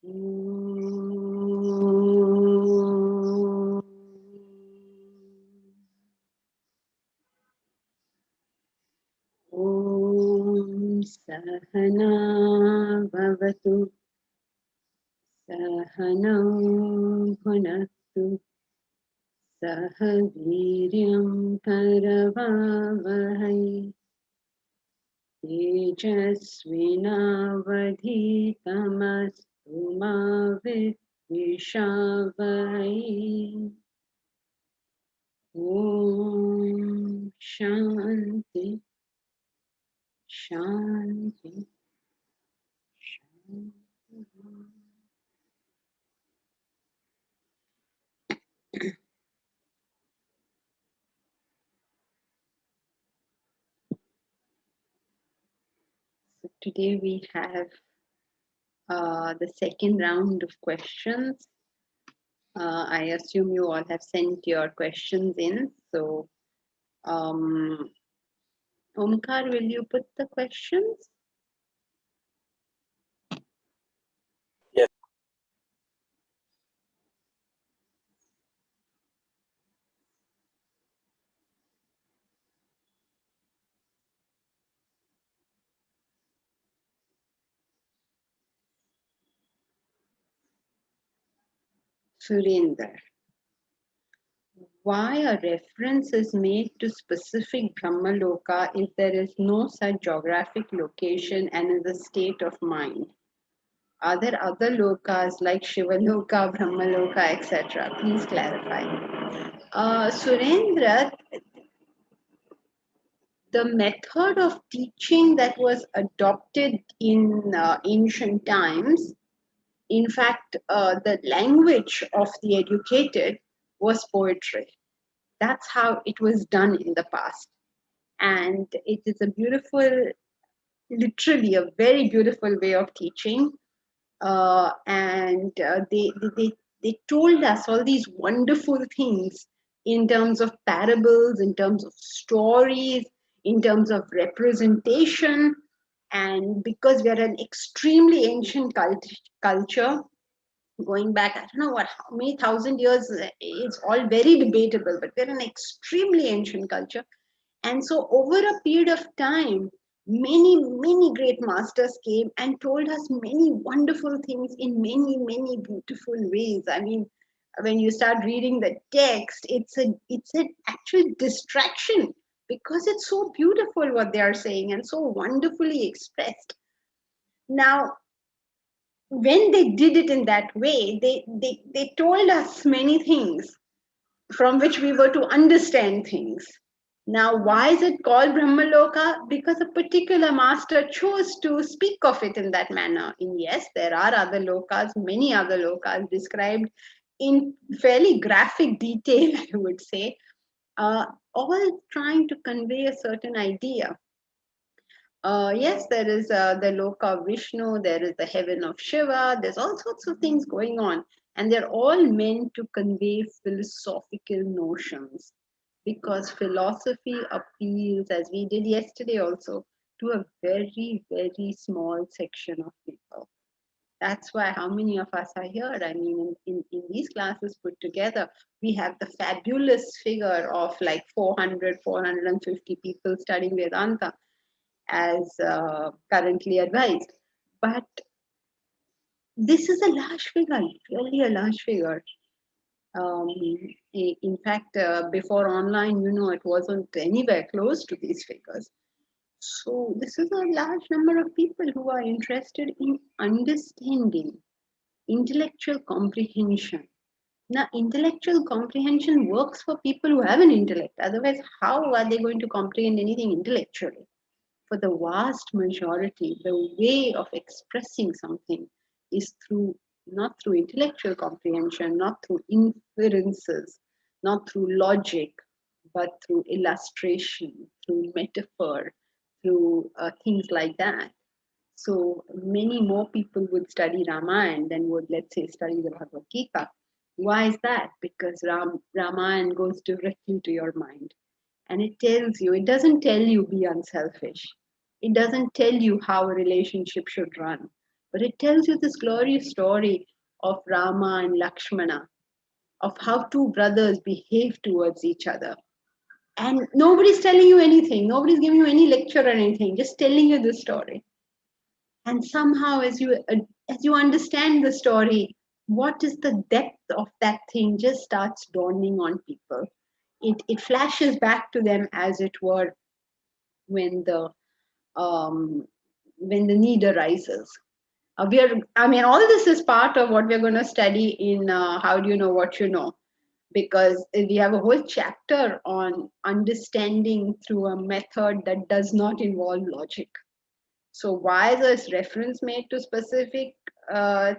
Om Sahana Bhavatu Sahanau Bhunaktu Saha Viryam Karavavahai Tejasvinavadhitamastu ma Vidvishavahai. Om Shanti Shanti Shanti. So today we have the second round of questions. I assume you all have sent your questions in. So, Omkar, will you put the questions? Yes. Surinder. Why a reference is made to specific Brahmaloka if there is no such geographic location and is a state of mind? Are there other lokas like Shivaloka, Brahmaloka, etc.? Please clarify. Surendra, the method of teaching that was adopted in ancient times, in fact, the language of the educated was poetry. That's how it was done in the past. And it is a beautiful, literally a very beautiful way of teaching. They told us all these wonderful things in terms of parables, in terms of stories, in terms of representation. And because we are an extremely ancient culture, going back, I don't know how many thousand years, it's all very debatable, but we're an extremely ancient culture. And so over a period of time, many great masters came and told us many wonderful things in many beautiful ways. I mean, when you start reading the text, it's an actual distraction because it's so beautiful what they are saying and so wonderfully expressed. Now, when they did it in that way, they told us many things from which we were to understand things. Now, why is it called Brahmaloka? Because a particular master chose to speak of it in that manner. And yes, there are other lokas, many other lokas described in fairly graphic detail, I would say, all trying to convey a certain idea. Yes, there is the Loka of Vishnu, there is the heaven of Shiva, there's all sorts of things going on, and they're all meant to convey philosophical notions because philosophy appeals, as we did yesterday also, to a very small section of people. That's why how many of us are here? I mean, in these classes put together, we have the fabulous figure of like 450 people studying Vedanta as currently advised. But this is a large figure, really a large figure. In fact, before online, it wasn't anywhere close to these figures. So this is a large number of people who are interested in understanding, intellectual comprehension. Now, intellectual comprehension works for people who have an intellect. Otherwise, how are they going to comprehend anything intellectually? For the vast majority, the way of expressing something is not through intellectual comprehension, not through inferences, not through logic, but through illustration, through metaphor, through things like that. So many more people would study Ramayana than would, let's say, study the Bhagavad Gita. Why is that? Because Ramayana goes directly to your mind. And it tells you, it doesn't tell you be unselfish. It doesn't tell you how a relationship should run, But it tells you this glorious story of Rama and Lakshmana, of how two brothers behave towards each other. And nobody's telling you anything, nobody's giving you any lecture or anything, just telling you this story. And somehow, as you understand the story, what is the depth of that thing just starts dawning on people. It flashes back to them, as it were, when the um, need arises. All this is part of what we're going to study in How Do You Know What You Know? Because we have a whole chapter on understanding through a method that does not involve logic. So why is this reference made to specific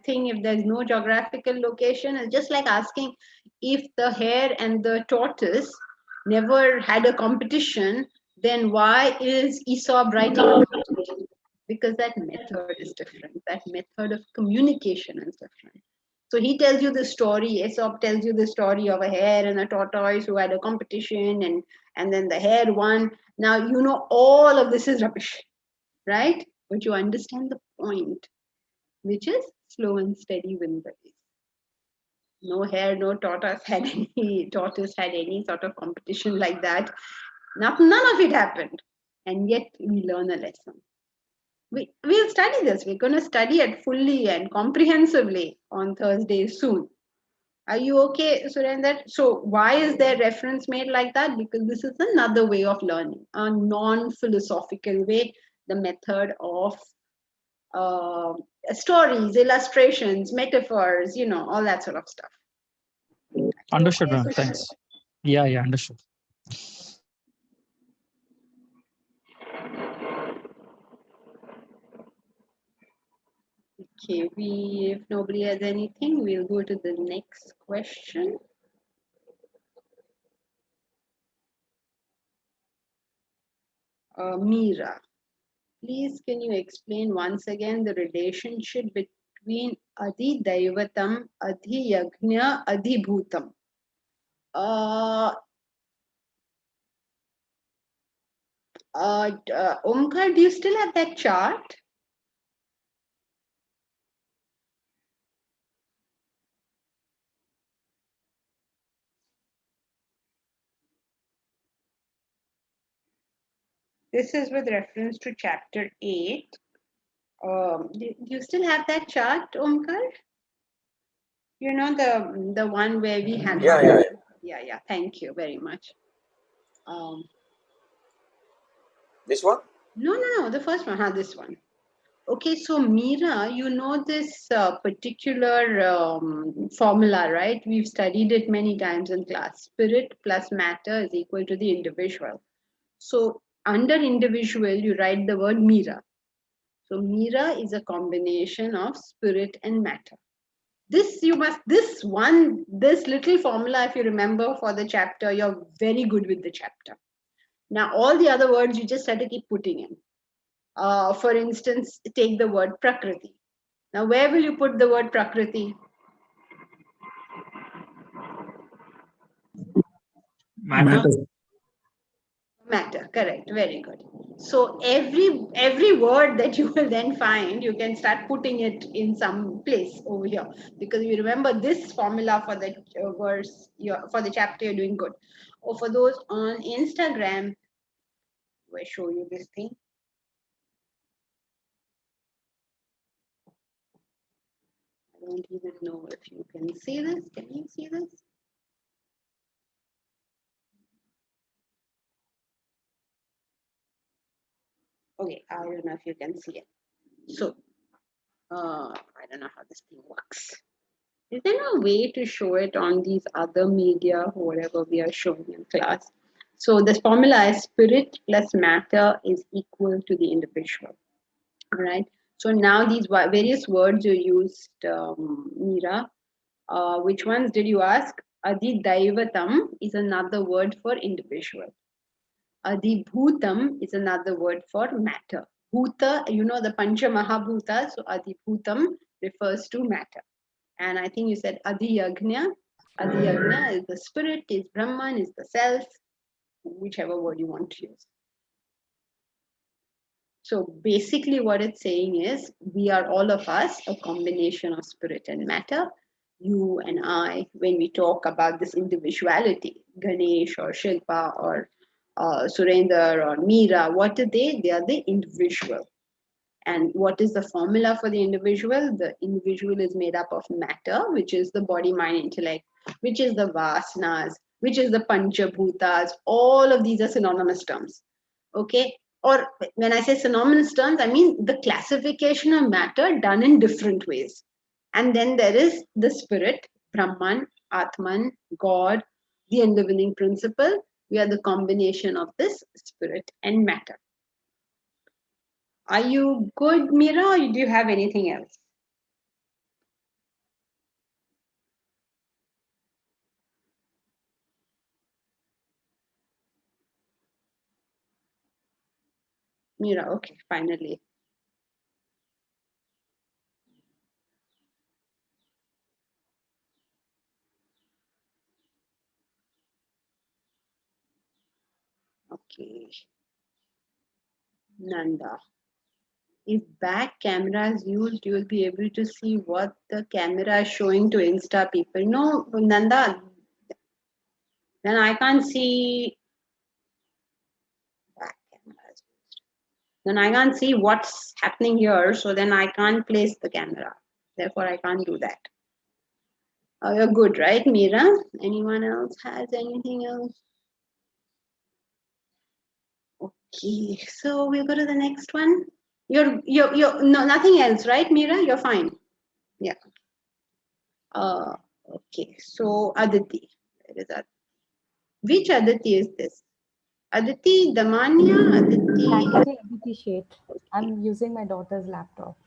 thing if there's no geographical location? It's just like asking if the hare and the tortoise never had a competition, then why is Aesop writing about it? Because that method is different. That method of communication is different. So he tells you the story, Aesop tells you the story of a hare and a tortoise who had a competition, and then the hare won. Now, you know, all of this is rubbish, right? But you understand the point, which is slow and steady win the race. No hare, no tortoise had any sort of competition like that. None of it happened. And yet we learn a lesson. We'll study this. We're going to study it fully and comprehensively on Thursday soon. Are you okay, Surender? So why is there reference made like that? Because this is another way of learning, a non-philosophical way, the method of uh, stories, illustrations, metaphors, all that sort of stuff. Understood, Okay, ma'am. Thanks. Yeah, understood. Okay, if nobody has anything, we'll go to the next question. Mira, please can you explain once again the relationship between Adi Daivatam, Adi Yagnya, Adi Bhutam? Omkar, do you still have that chart? This is with reference to chapter 8. Do you still have that chart, Omkar? You know, the one where we had... Yeah, thank you very much. This one? No, the first one, this one. Okay, so Mira, you know this particular formula, right? We've studied it many times in class. Spirit plus matter is equal to the individual. So under individual, you write the word mira. So mira is a combination of spirit and matter. This little formula, if you remember for the chapter, you're very good with the chapter. Now, all the other words you just have to keep putting in. For instance, take the word prakriti. Now, where will you put the word prakriti? Matter, correct, very good. So every word that you will then find, you can start putting it in some place over here, because you remember this formula for the verse, for the chapter, you're doing good. Or for those on Instagram, I show you this thing. I don't even know if you can see this. Can you see this? Okay, I don't know if you can see it. So, I don't know how this thing works. Is there no way to show it on these other media, whatever we are showing in class? So this formula is spirit plus matter is equal to the individual. All right. So now these various words you used, Mira, which ones did you ask? Adi Daivatam is another word for individual. Adi Bhutam is another word for matter. Bhuta, you know the Pancha Mahabhuta, so Adi Bhutam refers to matter. And I think you said Adi Yagnya. Adi Yagnya is the spirit, is Brahman, is the self, whichever word you want to use. So basically what it's saying is we are all of us a combination of spirit and matter. You and I, when we talk about this individuality, Ganesh or Shilpa or Surender or Mira, what are they? They are the individual. And what is the formula for the individual? The individual is made up of matter, which is the body, mind, intellect, which is the vasanas, which is the panchabhutas. All of these are synonymous terms. Okay. Or when I say synonymous terms, I mean the classification of matter done in different ways. And then there is the spirit, Brahman, Atman, God, the indivisible principle. We are the combination of this spirit and matter. Are you good, Mira, or do you have anything else? Mira, okay, finally. Okay, Nanda. If back camera is used, you will be able to see what the camera is showing to Insta people. No, Nanda, then I can't see back camera is used. Then I can't see what's happening here, so then I can't place the camera. Therefore, I can't do that. Oh, you're good, right, Mira? Anyone else has anything else? Okay, so we'll go to the next one. You're no nothing else, right, Mira? You're fine. Yeah. Uh, okay. So Aditi, where is that? Which Aditi is this? Aditi Damania, Aditi. Actually, Aditi Sheth. I'm using my daughter's laptop.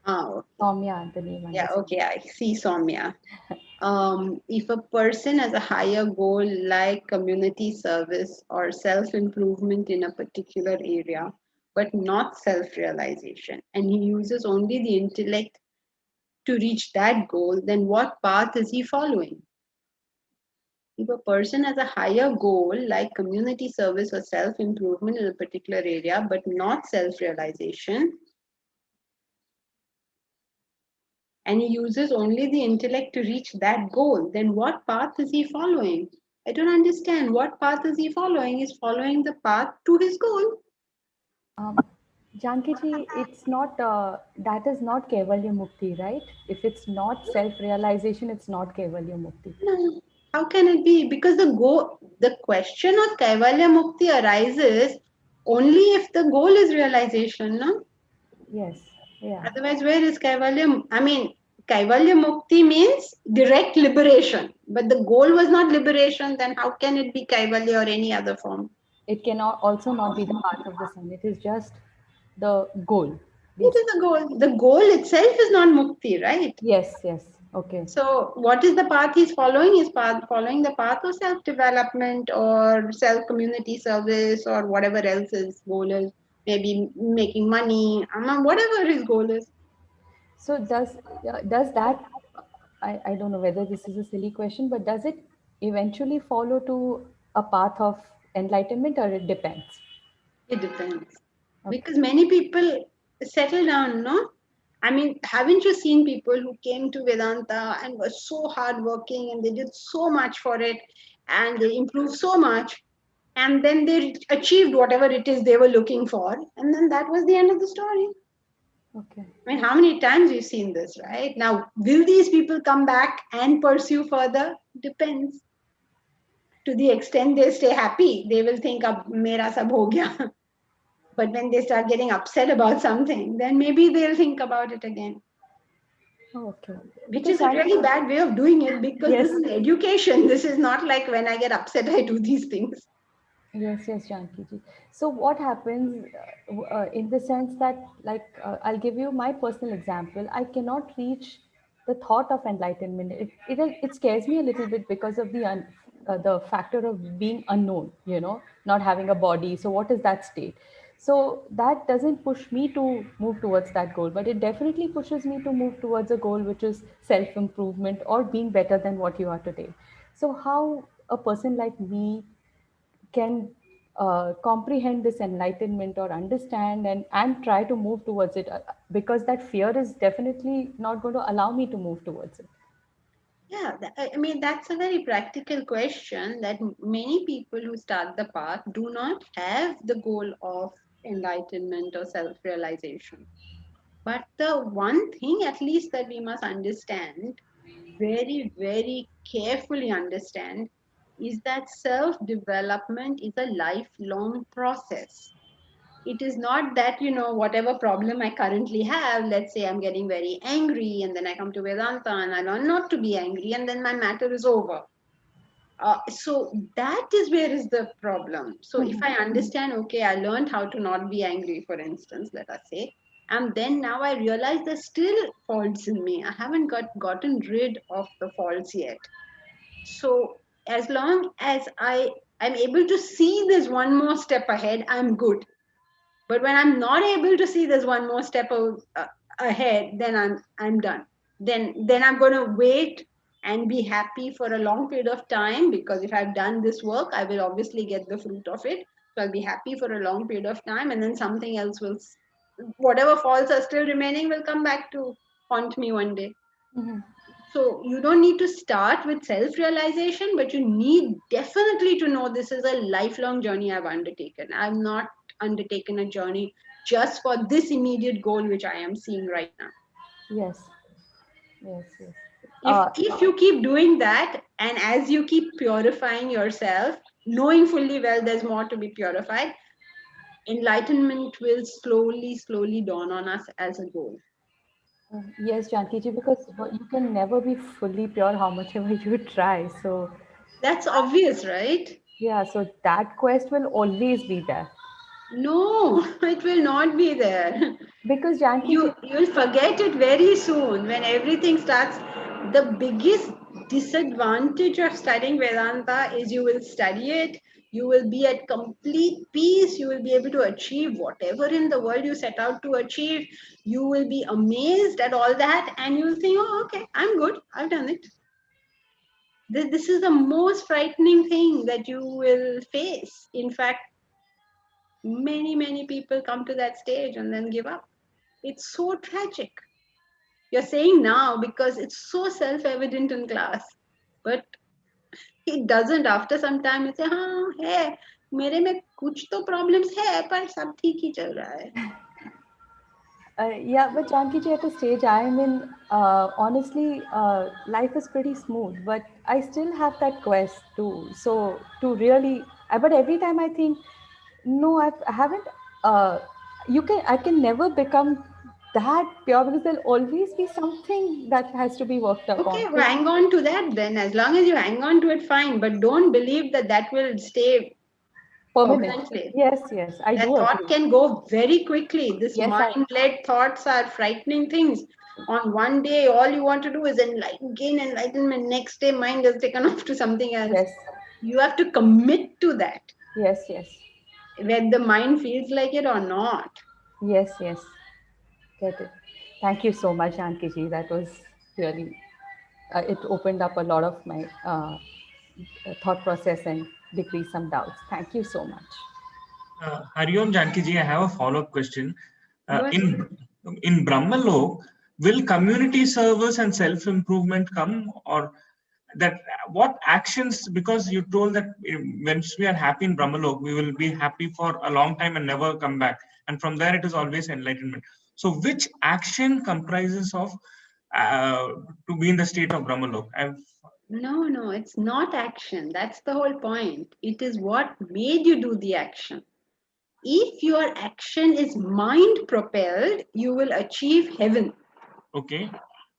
Okay. Soumya, the name Yeah. underscore. Okay. I see Soumya. If a person has a higher goal like community service or self improvement in a particular area, but not self realization, and he uses only the intellect to reach that goal, then what path is he following? If a person has a higher goal like community service or self improvement in a particular area, but not self realization, and he uses only the intellect to reach that goal, then what path is he following? I don't understand. What path is he following? He's following the path to his goal. Jankiji, it's not, that is not Kevalya Mukti, right? If it's not self-realization, it's not Kevalya Mukti. No. How can it be? Because the question of Kaivalya Mukti arises only if the goal is realization, no? Yes, yeah. Otherwise, where is Kaivalya? I mean, Kaivalya Mukti means direct liberation. But the goal was not liberation, then how can it be Kaivalya or any other form? It cannot also not be the path of the sun. It is just the goal, It is basically. the goal. The goal itself is not Mukti, right? Yes, yes. Okay. So, what is the path he's following? He's following the path of self development or self community service or whatever else his goal is. Maybe making money, whatever his goal is. So does that, I don't know whether this is a silly question, but does it eventually follow to a path of enlightenment, or it depends? It depends. Okay. Because many people settle down, no? I mean, haven't you seen people who came to Vedanta and were so hardworking and they did so much for it and they improved so much and then they achieved whatever it is they were looking for and then that was the end of the story. Okay. I mean, how many times we've seen this, right? Now, will these people come back and pursue further? Depends. To the extent they stay happy, they will think, ab mera sab ho gaya. But when they start getting upset about something, then maybe they'll think about it again. Okay. Which Because is a really bad way of doing it because this yes, is education. This is not like when I get upset, I do these things. yes, Janki ji. So what happens in the sense that, like, I'll give you my personal example. I cannot reach the thought of enlightenment. It scares me a little bit because of the factor of being unknown. Not having a body. So what is that state? So that doesn't push me to move towards that goal, but it definitely pushes me to move towards a goal which is self improvement or being better than what you are today. So how a person like me can comprehend this enlightenment or understand and try to move towards it, because that fear is definitely not going to allow me to move towards it. Yeah, I mean, that's a very practical question that many people who start the path do not have the goal of enlightenment or self realization. But the one thing, at least, that we must understand, very, very carefully understand, is that self development is a lifelong process. It is not that, whatever problem I currently have, let's say I'm getting very angry, and then I come to Vedanta and I learn not to be angry, and then my matter is over. So that is where is the problem. So if I understand, okay, I learned how to not be angry, for instance, let us say, and then now I realize there's still faults in me. I haven't gotten rid of the faults yet. So as long as I'm able to see there's one more step ahead, I'm good. But when I'm not able to see there's one more step ahead, then I'm done. Then I'm going to wait and be happy for a long period of time, because if I've done this work, I will obviously get the fruit of it. So I'll be happy for a long period of time, and then something else will, whatever faults are still remaining, will come back to haunt me one day. Mm-hmm. So you don't need to start with self-realization, but you need definitely to know this is a lifelong journey I've undertaken. I've not undertaken a journey just for this immediate goal which I am seeing right now. Yes, yes, yes. If you keep doing that, and as you keep purifying yourself, knowing fully well there's more to be purified, enlightenment will slowly dawn on us as a goal. Yes, Janki ji, because you can never be fully pure how much ever you try. So, That's obvious, right? yeah, so that quest will always be there. No, it will not be there. Because Janki ji, You'll forget it very soon when everything starts. The biggest disadvantage of studying Vedanta is you will study it, you will be at complete peace, you will be able to achieve whatever in the world you set out to achieve, you will be amazed at all that, and you'll think, oh, okay, I'm good, I've done it. This is the most frightening thing that you will face. In fact, many people come to that stage and then give up. It's so tragic. You're saying now because it's so self-evident in class, but it doesn't. After some time, you say, हाँ है, मेरे में कुछ तो problems है, पर सब ठीक ही चल रहा है. yeah, but Janki ji, at the stage I am in, honestly, life is pretty smooth, but I still have that quest too. So to really, but every time I think, no, I haven't. I can never become that pure, because there'll always be something that has to be worked upon. Okay, well, hang on to that then. As long as you hang on to it, fine. But don't believe that that will stay permanently. Yes, yes, I That do thought agree. can go very quickly. This Yes, mind-led thoughts are frightening things. On one day, all you want to do is gain enlightenment. Next day, mind is taken off to something else. yes, You have to commit to that, yes, yes, whether the mind feels like it or not. yes, yes. Get it. Thank you so much, Janki ji. That was really, it opened up a lot of my thought process and decreased some doubts. Thank you so much. Hariom Janki ji, I have a follow-up question. Go ahead. In Brahmalok, will community service and self-improvement come, or that what actions? Because you told that once we are happy in Brahmalok, we will be happy for a long time and never come back, and from there it is always enlightenment. So, which action comprises of to be in the state of Brahmalok? No, it's not action. That's the whole point. It is what made you do the action. If your action is mind propelled, you will achieve heaven. Okay.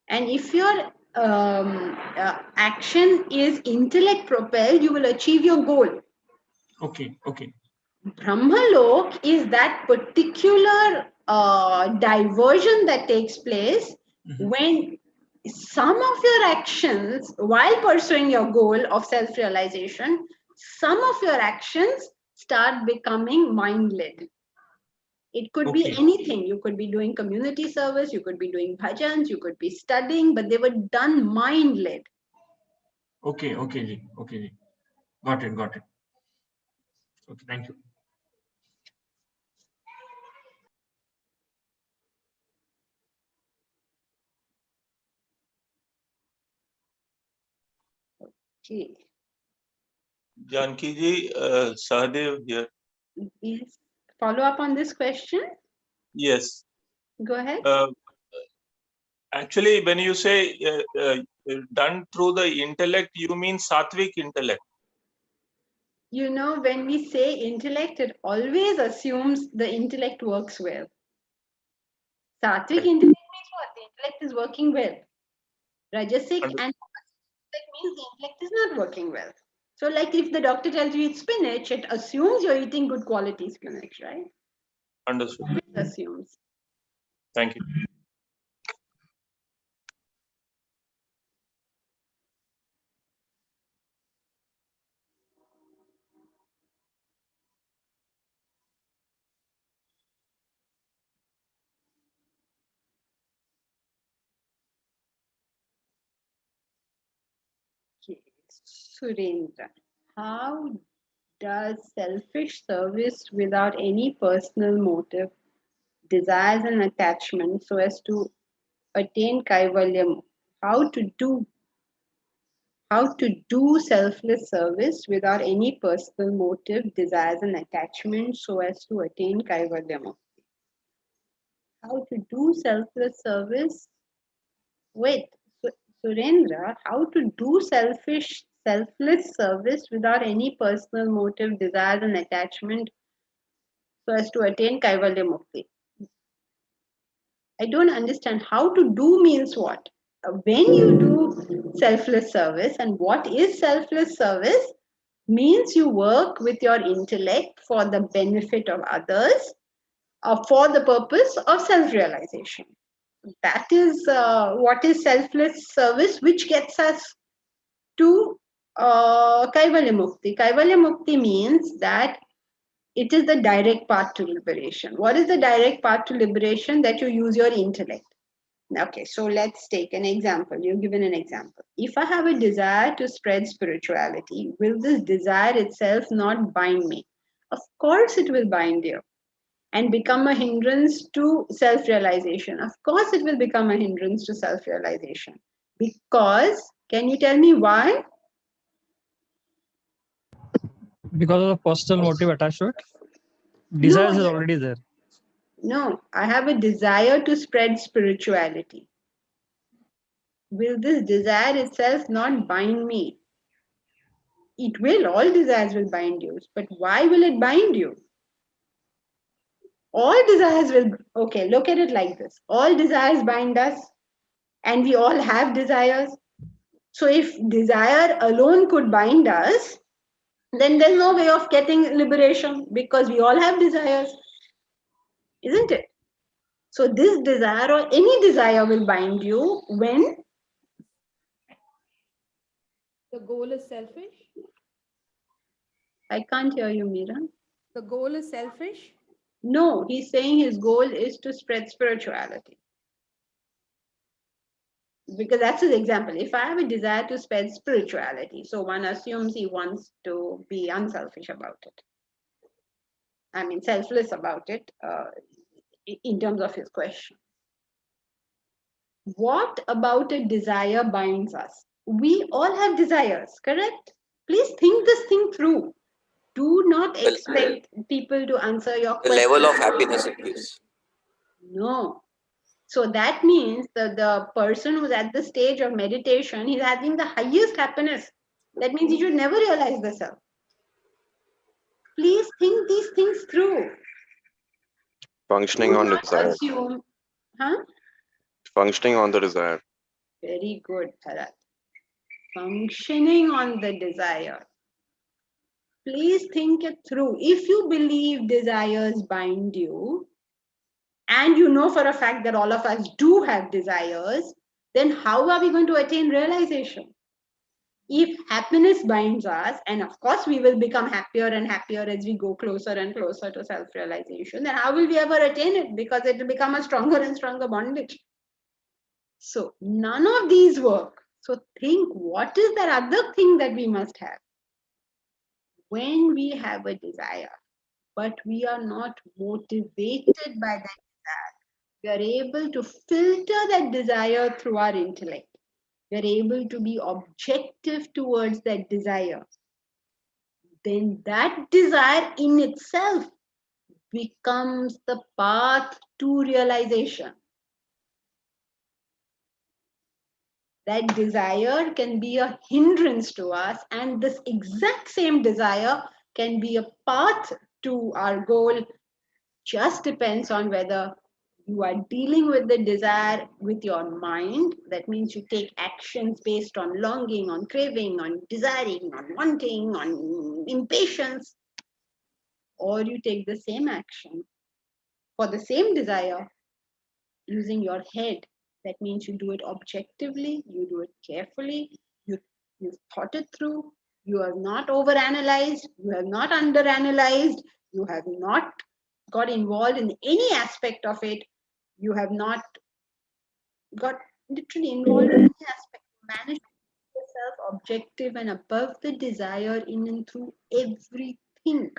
And if your action is intellect propelled, you will achieve your goal. Okay. Brahmalok is that particular diversion that takes place when some of your actions, while pursuing your goal of self-realization, some of your actions start becoming mind-led. It could be anything. You could be doing community service, you could be doing bhajans, you could be studying, but they were done mind-led. Okay. Got it. Okay, thank you. Okay. Janki ji, Sahadev here. Please follow up on this question. Yes. Go ahead. Actually, when you say done through the intellect, you mean sattvic intellect. You know, when we say intellect, it always assumes the intellect works well. Sattvic intellect means what? The intellect is working well. Rajasic and that means the intellect is not working well. So, like if the doctor tells you eat spinach, it assumes you're eating good quality spinach, right? Understood. It assumes. Thank you. Okay. Surendra, how does selfish service without any personal motive, desires and attachment so as to attain kaivalyam, how to do selfless service without any personal motive, desires and attachment so as to attain kaivalyam? How to do selfless service? Wait, Surendra, how to do selfless service without any personal motive, desires and attachment so as to attain kaivalya mukti? I don't understand. How to do means what? When you do selfless service, and what is selfless service? Means you work with your intellect for the benefit of others or for the purpose of self-realization. That is what is selfless service, which gets us to Kaivalya Mukti. Kaivalya Mukti means that it is the direct path to liberation. What is the direct path to liberation? That you use your intellect. Okay, so let's take an example. You've given an example. If I have a desire to spread spirituality, will this desire itself not bind me? Of course, it will bind you and become a hindrance to self realization. Of course, it will become a hindrance to self realization. Because, can you tell me why? Because of the personal motive attached to it. Desires is already there. No, I have a desire to spread spirituality. Will this desire itself not bind me? It will, all desires will bind you. But why will it bind you? All desires will, okay, look at it like this. All desires bind us, and we all have desires. So if desire alone could bind us, then there's no way of getting liberation because we all have desires, isn't it? So this desire or any desire will bind you when the goal is selfish. I can't hear you, Mira. The goal is selfish. No, he's saying his goal is to spread spirituality. Because that's his example. If I have a desire to spread spirituality, so one assumes he wants to be unselfish about it. I mean, selfless about it in terms of his question. What about a desire binds us? We all have desires, correct? Please think this thing through. Do not expect people to answer your question. The level of happiness it gives. No. So that means that the person who's at the stage of meditation, he's having the highest happiness. That means he should never realize the self. Please think these things through. Functioning on desire. Assume, huh? Functioning on the desire. Very good, Bharat. Functioning on the desire. Please think it through. If you believe desires bind you, and you know for a fact that all of us do have desires, then how are we going to attain realization? If happiness binds us, and of course we will become happier and happier as we go closer and closer to self-realization, then how will we ever attain it? Because it will become a stronger and stronger bondage. So none of these work. So think, what is that other thing that we must have? When we have a desire, but we are not motivated by that desire, we are able to filter that desire through our intellect. we're able to be objective towards that desire, then that desire in itself becomes the path to realization. That desire can be a hindrance to us, and this exact same desire can be a path to our goal. Just depends on whether you are dealing with the desire with your mind. That means you take actions based on longing, on craving, on desiring, on wanting, on impatience, or you take the same action for the same desire using your head. That means you do it objectively, you do it carefully, you've thought it through, you have not overanalyzed, you have not underanalyzed, you have not got involved in any aspect of it, you have not got literally involved in any aspect. You manage to keep yourself objective and above the desire in and through everything.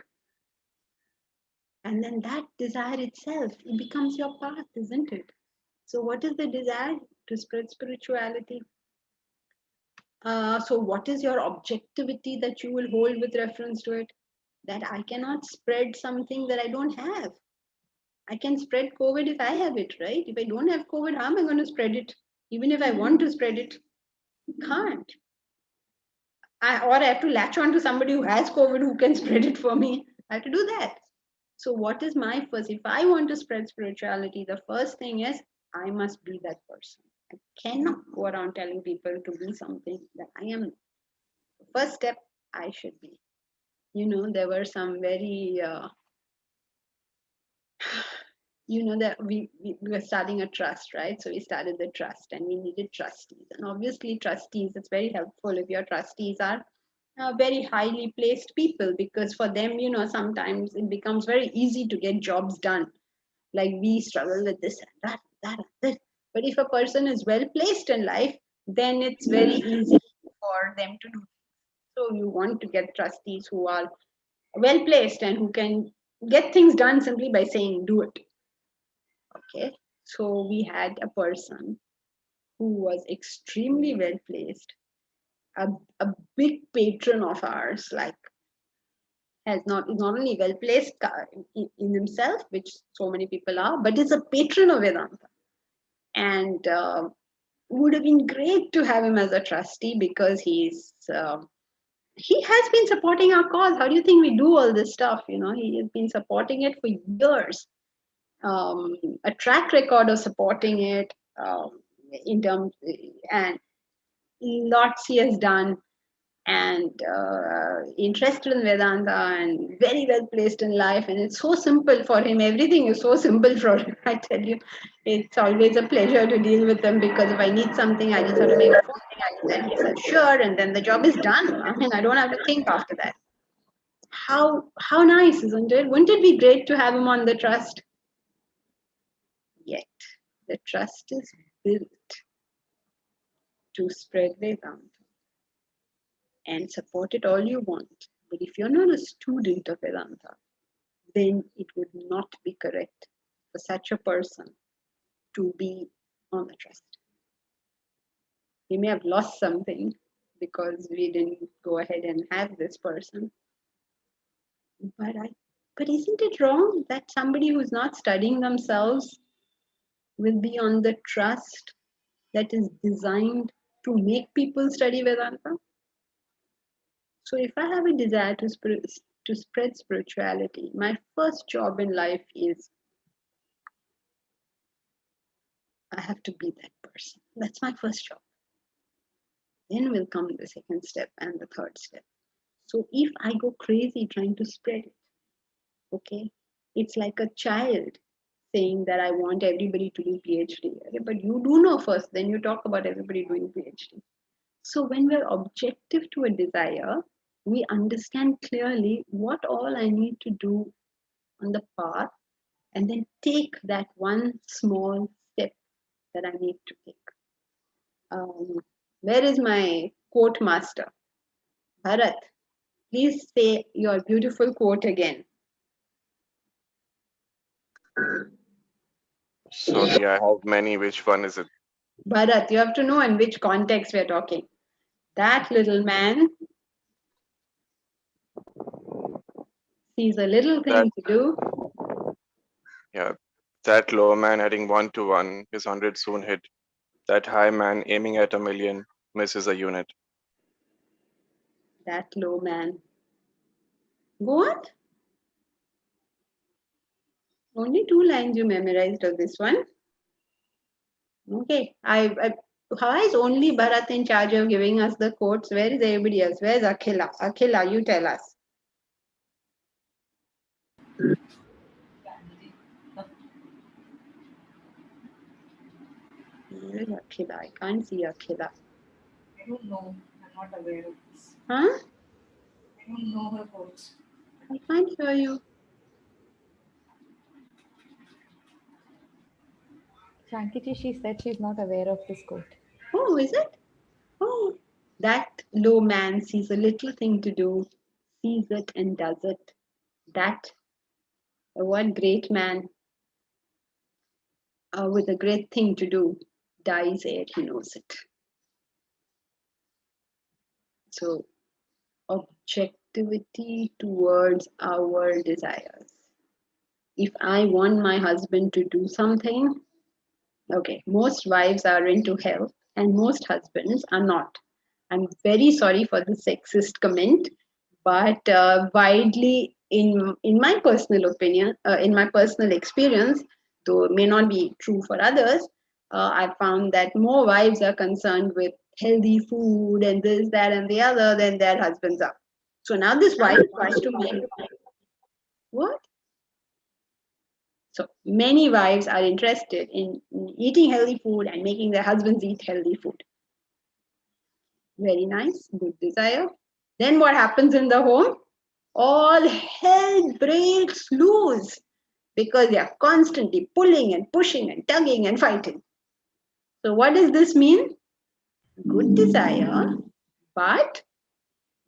And then that desire itself, it becomes your path, isn't it? So what is the desire? To spread spirituality. So what is your objectivity that you will hold with reference to it? That I cannot spread something that I don't have. I can spread COVID if I have it, right? If I don't have COVID, how am I going to spread it? Even if I want to spread it, can't. Or I have to latch on to somebody who has COVID who can spread it for me. I have to do that. So what is my first? If I want to spread spirituality, the first thing is I must be that person. I cannot go around telling people to be something that I am. The first step, I should be. There were some very, that we were starting a trust, right? So we started the trust and we needed trustees. And obviously trustees, it's very helpful if your trustees are very highly placed people, because for them, sometimes it becomes very easy to get jobs done. Like we struggle with this and that. But if a person is well placed in life, then it's very easy for them to do. So you want to get trustees who are well placed and who can get things done simply by saying, do it. Okay. So we had a person who was extremely well placed, a big patron of ours, like is not only well placed in himself, which so many people are, but is a patron of Vedanta. And would have been great to have him as a trustee, because he has been supporting our cause. How do you think we do all this stuff? He has been supporting it for years. A track record of supporting it in terms, and lots he has done, and interested in Vedanta and very well placed in life. And it's so simple for him. Everything is so simple for him. I tell you, it's always a pleasure to deal with him, because if I need something, I just have to make a phone thing, and he says, sure, and then the job is done. I mean, I don't have to think after that. How nice, isn't it? Wouldn't it be great to have him on the trust? Yet, the trust is built to spread Vedanta. And support it all you want. But if you're not a student of Vedanta, then it would not be correct for such a person to be on the trust. We may have lost something because we didn't go ahead and have this person. But isn't it wrong that somebody who's not studying themselves will be on the trust that is designed to make people study Vedanta? So if I have a desire to spread spirituality, my first job in life is I have to be that person. That's my first job. Then will come the second step and the third step. So if I go crazy trying to spread it, okay, it's like a child saying that I want everybody to do PhD. But you do know first, then you talk about everybody doing PhD. So when we're objective to a desire, we understand clearly what all I need to do on the path, and then take that one small step that I need to take. Where is my quote master? Bharat, please say your beautiful quote again. Sorry, I have many. Which one is it? Bharat, you have to know in which context we're talking. That little man sees a little That thing to do. yeah, that low man heading 1 to 1, his 100 soon hit. That high man aiming at 1,000,000 misses a unit. That low man. Go on. Only 2 lines you memorized of this one. Okay. How is only Bharat in charge of giving us the quotes? Where is everybody else? Where's Akhila? Akhila, you tell us. Where is Akhila? I can't see Akhila. I don't know. I'm not aware of this. Huh? I don't know her quotes. I can't hear you. Shankiji, she said she's not aware of this quote. Oh, is it? Oh, that low man sees a little thing to do, sees it and does it. That one great man with a great thing to do dies ere he knows it. So, objectivity towards our desires. If I want my husband to do something, okay, most wives are into health and most husbands are not. I'm very sorry for the sexist comment, but widely in my personal opinion, in my personal experience, though it may not be true for others, I found that more wives are concerned with healthy food and this, that, and the other than their husbands are. So now this wife wants to make what? So many wives are interested in eating healthy food and making their husbands eat healthy food. Very nice, good desire. Then what happens in the home? All hell breaks loose because they are constantly pulling and pushing and tugging and fighting. So what does this mean? Good desire, but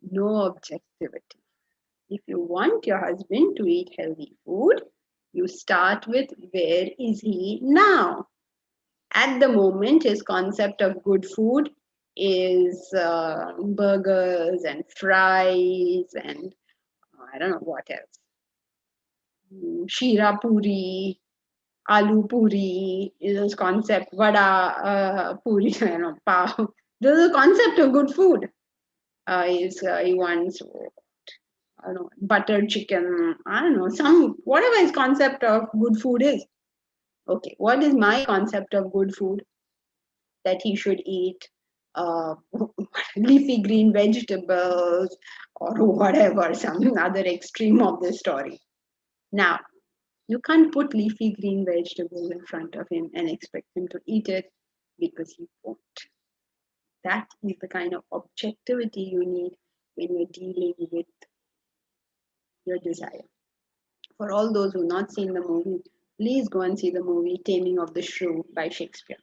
no objectivity. If you want your husband to eat healthy food, you start with where is he now? At the moment, his concept of good food is burgers and fries and I don't know what else. Shira puri, aloo puri is this concept, vada puri, I don't know, pav. This is a concept of good food. He wants, I don't know, butter chicken, I don't know, whatever his concept of good food is. Okay, what is my concept of good food? That he should eat uh, leafy green vegetables or whatever, some other extreme of the story. Now, you can't put leafy green vegetables in front of him and expect him to eat it because he won't. That is the kind of objectivity you need when you're dealing with your desire. For all those who have not seen the movie, please go and see the movie Taming of the Shrew by Shakespeare.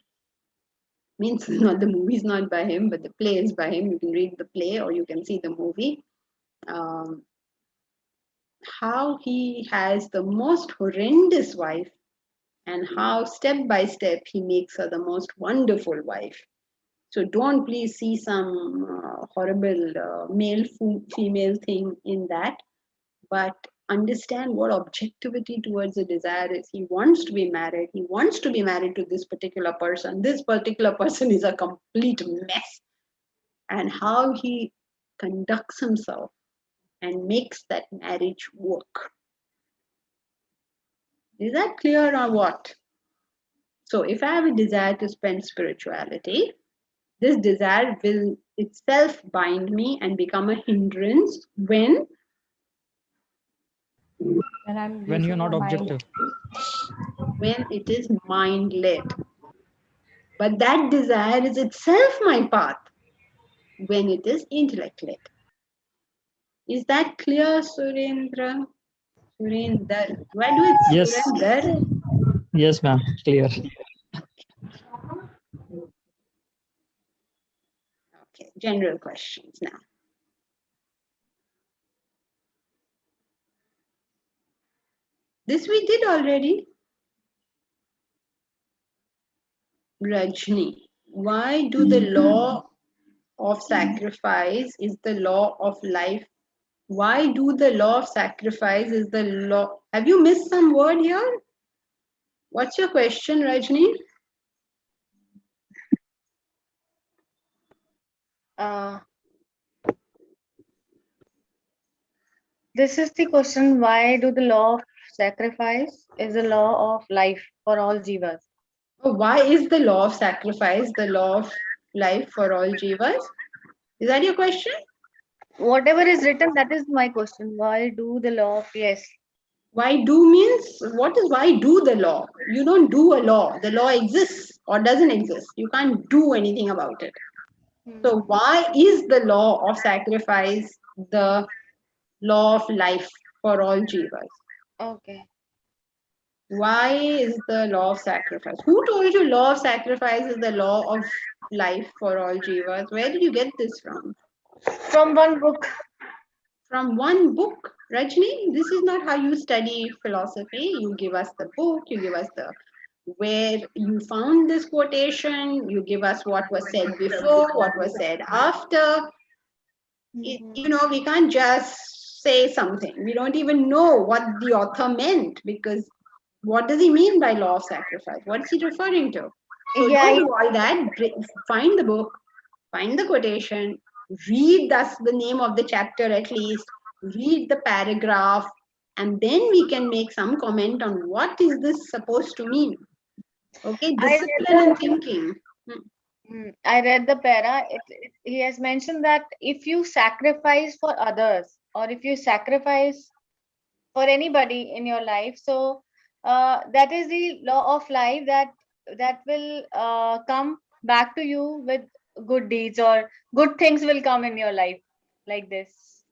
Means not the movie is not by him, but the play is by him. You can read the play or you can see the movie. How he has the most horrendous wife and how step by step he makes her the most wonderful wife. So don't please see some horrible male-female thing in that, but understand what objectivity towards the desire is. He wants to be married. He wants to be married to this particular person. This particular person is a complete mess. And how he conducts himself and makes that marriage work. Is that clear or what? So if I have a desire to spend spirituality, this desire will itself bind me and become a hindrance when When you're not objective. When it is mind-led. But that desire is itself my path when it is intellect-led. Is that clear, Surendra? Surender. Why do it Yes. Surender? Yes, ma'am. Clear. Okay, general questions now. This we did already. Rajni. Why do the law of sacrifice is the law of life? Why do the law of sacrifice is the law? Have you missed some word here? What's your question, Rajni? This is the question: why do the law of sacrifice is the law of life for all jivas? Oh, why is the law of sacrifice the law of life for all jivas? Is that your question? Whatever is written, that is my question. Why do the law of yes? Why do means, what is why do the law? You don't do a law. The law exists or doesn't exist. You can't do anything about it. So why is the law of sacrifice the law of life for all jivas? Okay. Why is the law of sacrifice? Who told you law of sacrifice is the law of life for all jivas? Where did you get this from? From one book. From one book, Rajni. This is not how you study philosophy. You give us the book, you give us the where you found this quotation, you give us what was said before, what was said after. You know, we can't just say something. We don't even know what the author meant, because what does he mean by law of sacrifice? What is he referring to? So Yeah. don't do all that. Find the book, find the quotation, read thus the name of the chapter at least, read the paragraph, and then we can make some comment on what is this supposed to mean. Okay, discipline and thinking. I read the para. He has mentioned that if you sacrifice for others, or if you sacrifice for anybody in your life, so that is the law of life, that will come back to you with good deeds, or good things will come in your life, like this.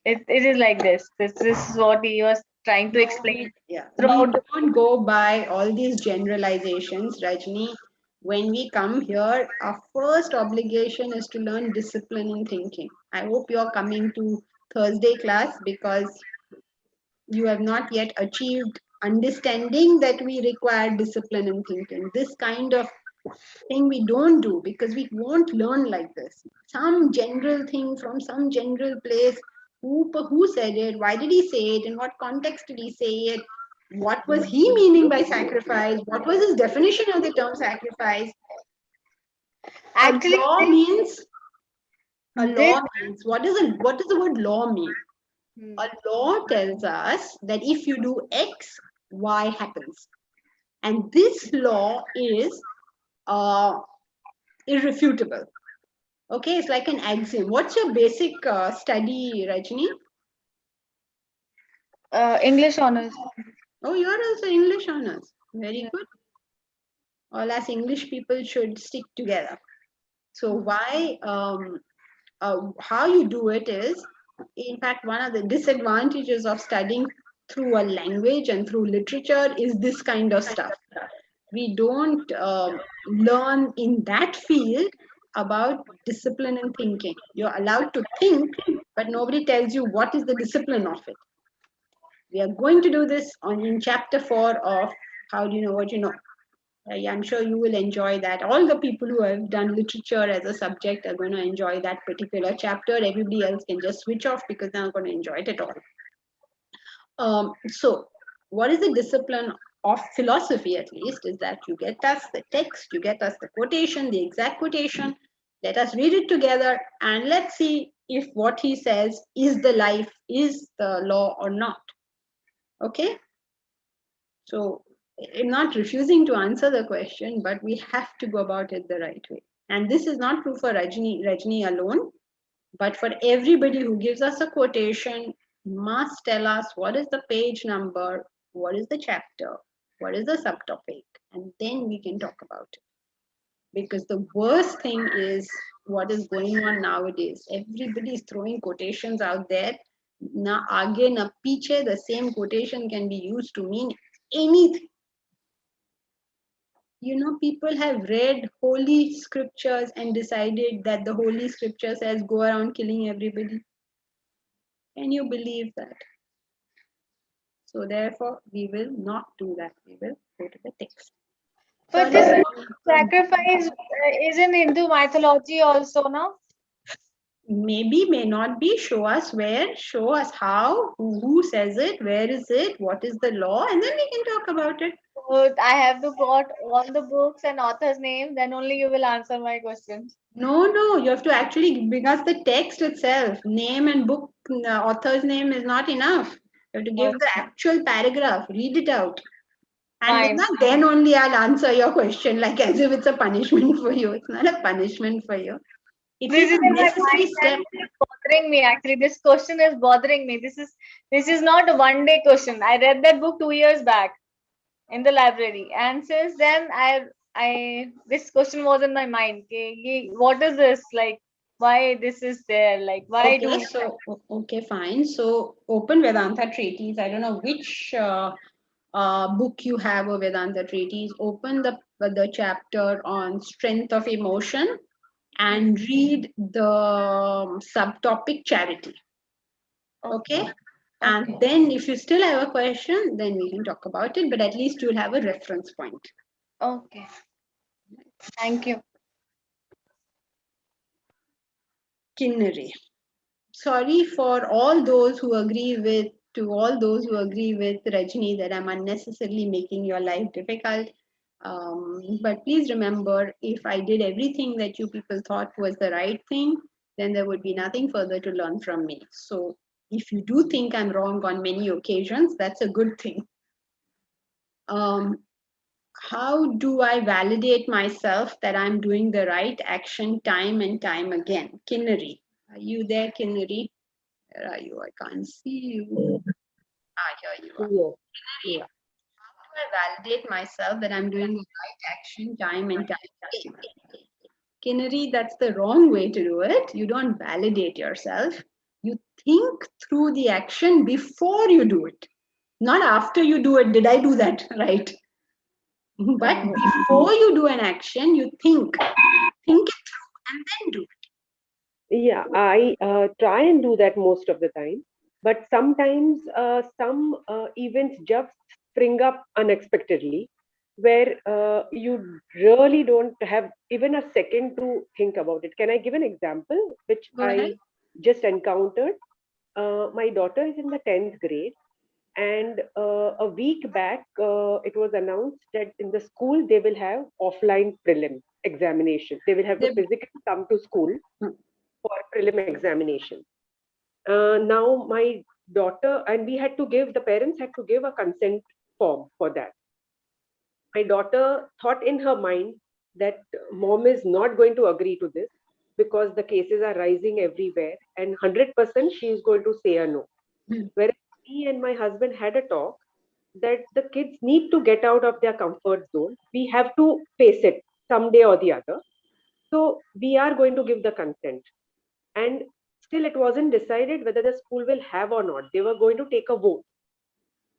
It is like this. This is what he was trying to explain. Yeah, we Throughout. don't go by all these generalizations, Rajni. When we come here, our first obligation is to learn discipline in thinking. I hope you're coming to Thursday class because you have not yet achieved understanding that we require discipline in thinking. This kind of thing we don't do because we won't learn like this. Some general thing from some general place. Who said it? Why did he say it? In what context did he say it? What was he meaning by sacrifice? What was his definition of the term sacrifice? Actually, what does the word law mean? A law tells us that if you do X, Y happens. And this law is irrefutable. Okay, it's like an axiom. What's your basic study, Rajni? English honors. Oh, you're also English honors. Very good. All us English people should stick together. So why, how you do it is, in fact, one of the disadvantages of studying through a language and through literature is this kind of stuff. We don't learn in that field about discipline and thinking. You're allowed to think, but nobody tells you what is the discipline of it. We are going to do this in chapter 4 of How Do You Know What You Know. I'm sure you will enjoy that. All the people who have done literature as a subject are going to enjoy that particular chapter. Everybody else can just switch off because they're not going to enjoy it at all. So, what is the discipline of philosophy, at least, is that you get us the text, you get us the quotation, the exact quotation, let us read it together, and let's see if what he says is the life, is the law or not. Okay? So, I'm not refusing to answer the question, but we have to go about it the right way. And this is not true for Rajni alone, but for everybody who gives us a quotation must tell us what is the page number, what is the chapter, what is the subtopic, and then we can talk about it. Because the worst thing is what is going on nowadays. Everybody is throwing quotations out there. Na aage na piche, the same quotation can be used to mean anything. You know, people have read holy scriptures and decided that the holy scripture says go around killing everybody. Can you believe that? So therefore, we will not do that. We will go to the text. But this sacrifice is in Hindu mythology also, no? Maybe, may not be. Show us where, show us how, who says it, where is it, what is the law, and then we can talk about it. So I have to got all the books and author's name, then only you will answer my questions. No, you have to actually bring us the text itself. Name and book, author's name is not enough. You have to give the actual paragraph, read it out. And then only I'll answer your question, like as if it's a punishment for you. It's not a punishment for you. It This is is a in my necessary mind step. and it's bothering me actually. This question is bothering me. This is not a one-day question. I read that book 2 years back in the library, and since then I this question was in my mind. What is this like? Why this is there? Like why do? Okay, fine. So open Vedanta treatise. I don't know which book you have a Vedanta treatise. Open the chapter on strength of emotion and read the subtopic charity. Okay. And then if you still have a question, then we can talk about it, but at least you'll have a reference point. Okay. Thank you. Kinnari. Sorry for all those who agree with Rajni that I'm unnecessarily making your life difficult. But please remember, if I did everything that you people thought was the right thing, then there would be nothing further to learn from me. So if you do think I'm wrong on many occasions, that's a good thing. How do I validate myself that I'm doing the right action time and time again? Kinnari. Are you there, Kinnari? Where are you? I can't see you. Here you are. Yeah. How do I validate myself that I'm doing the right action time and time again? Kinnari, that's the wrong way to do it. You don't validate yourself. You think through the action before you do it. Not after you do it, did I do that right? But before you do an action, you think it through and then do it. Yeah, I try and do that most of the time. But sometimes some events just spring up unexpectedly where you really don't have even a second to think about it. Can I give an example which I just encountered? My daughter is in the 10th grade. And a week back, it was announced that in the school, they will have offline prelim examination. They will have to physically come to school for prelim examination. Now, my daughter, and the parents had to give a consent form for that. My daughter thought in her mind that mom is not going to agree to this because the cases are rising everywhere and 100% she is going to say a no. Whereas me and my husband had a talk that the kids need to get out of their comfort zone. We have to face it someday or the other. So we are going to give the consent. And still it wasn't decided whether the school will have or not. They were going to take a vote.